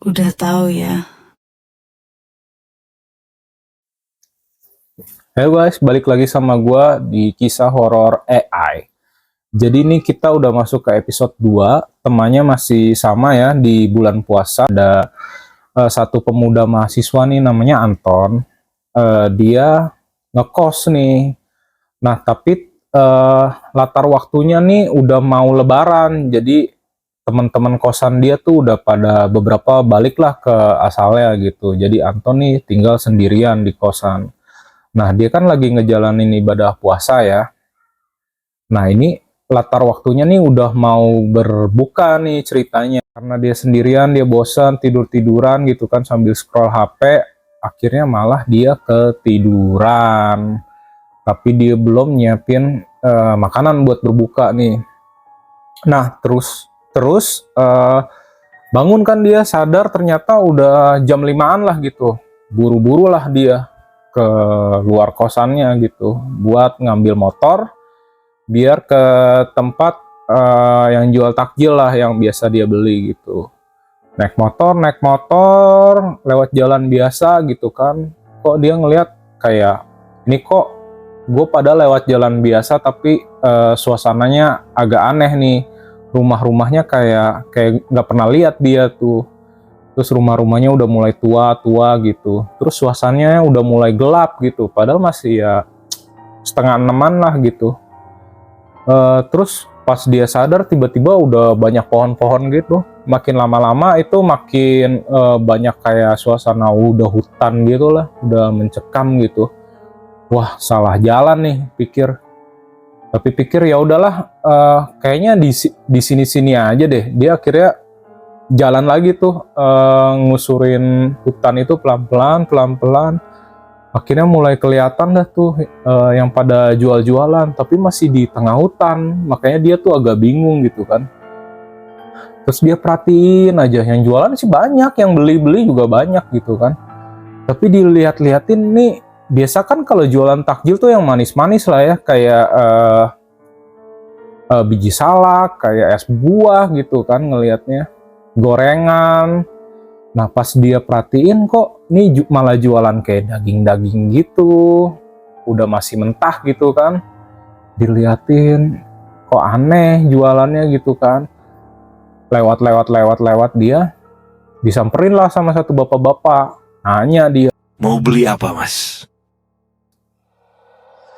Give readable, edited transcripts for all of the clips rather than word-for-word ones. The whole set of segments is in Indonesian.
Udah tahu ya. Hey guys, balik lagi sama gua di kisah horor AI. Jadi ini kita udah masuk ke episode 2, temanya masih sama ya di bulan puasa. Ada satu pemuda mahasiswa nih namanya Anton. Dia ngekos nih. Nah, tapi latar waktunya nih udah mau lebaran. Jadi teman-teman kosan dia tuh udah pada beberapa baliklah ke asalnya gitu. Jadi Anton nih tinggal sendirian di kosan. Nah, dia kan lagi ngejalanin ibadah puasa ya. Nah, ini latar waktunya nih udah mau berbuka nih ceritanya. Karena dia sendirian, dia bosan, tidur-tiduran gitu kan sambil scroll HP. Akhirnya malah dia ketiduran. Tapi dia belum nyiapin makanan buat berbuka nih. Nah, terus bangun kan dia sadar ternyata udah jam 5-an lah gitu. Buru-buru lah dia ke luar kosannya gitu buat ngambil motor biar ke tempat yang jual takjil lah yang biasa dia beli gitu. Naik motor lewat jalan biasa gitu kan, kok dia ngelihat kayak ini kok gue pada lewat jalan biasa tapi suasananya agak aneh nih, rumah-rumahnya kayak nggak pernah lihat dia tuh. Terus rumah-rumahnya udah mulai tua-tua gitu. Terus suasananya udah mulai gelap gitu. Padahal masih ya setengah enaman lah gitu. Terus pas dia sadar tiba-tiba udah banyak pohon-pohon gitu. Makin lama-lama itu makin banyak kayak suasana udah hutan gitu lah. Udah mencekam gitu. Wah, salah jalan nih pikir. Tapi pikir ya udahlah, kayaknya di sini-sini aja deh. Dia akhirnya jalan lagi tuh, ngusurin hutan itu pelan-pelan. Akhirnya mulai kelihatan dah tuh yang pada jual-jualan, tapi masih di tengah hutan. Makanya dia tuh agak bingung gitu kan. Terus dia perhatiin aja, yang jualan sih banyak, yang beli-beli juga banyak gitu kan. Tapi dilihat-liatin nih, biasa kan kalau jualan takjil tuh yang manis-manis lah ya, kayak biji salak, kayak es buah gitu kan ngelihatnya, gorengan. Nah, pas dia perhatiin kok nih malah jualan kayak daging-daging gitu, udah masih mentah gitu kan. Diliatin, kok aneh jualannya gitu kan. Lewat dia, disamperin lah sama satu bapak-bapak. Nanya dia, mau beli apa, Mas?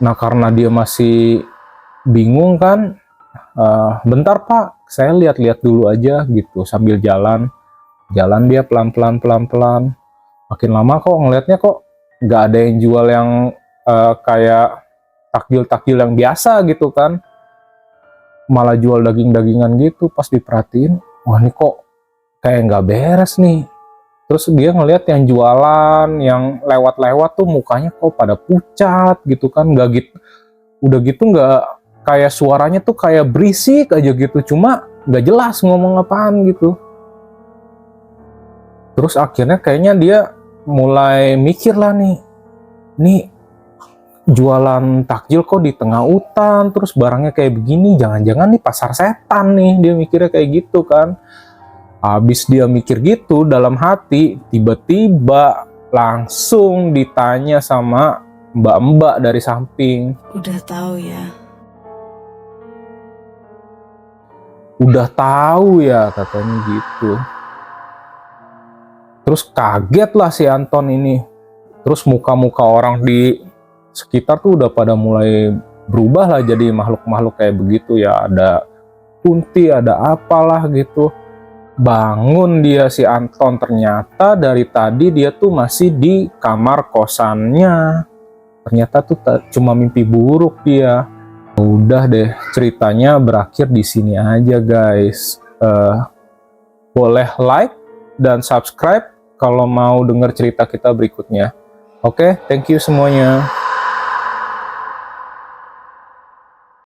nah karena dia masih bingung kan, bentar Pak, saya lihat-lihat dulu aja gitu sambil jalan. Jalan dia pelan-pelan. Makin lama kok ngelihatnya kok nggak ada yang jual yang kayak takjil-takjil yang biasa gitu kan. Malah jual daging-dagingan gitu. Pas diperhatiin, wah ini kok kayak nggak beres nih. Terus dia ngelihat yang jualan, yang lewat-lewat tuh mukanya kok pada pucat gitu kan. Nggak gitu, udah gitu nggak, kayak suaranya tuh kayak berisik aja gitu. Cuma nggak jelas ngomong apaan gitu. Terus akhirnya kayaknya dia mulai mikir lah nih jualan takjil kok di tengah hutan, terus barangnya kayak begini, jangan-jangan nih pasar setan nih, dia mikirnya kayak gitu kan. Habis dia mikir gitu dalam hati, tiba-tiba langsung ditanya sama mbak-mbak dari samping. Udah tahu ya. Udah tahu ya, katanya gitu. Terus kaget lah si Anton ini. Terus muka-muka orang di sekitar tuh udah pada mulai berubah lah jadi makhluk-makhluk kayak begitu ya. Ada kunti, ada apalah gitu. Bangun dia si Anton, ternyata dari tadi dia tuh masih di kamar kosannya. Ternyata tuh cuma mimpi buruk dia. Udah deh, ceritanya berakhir di sini aja guys. Boleh like dan subscribe kalau mau denger cerita kita berikutnya. Oke, thank you semuanya.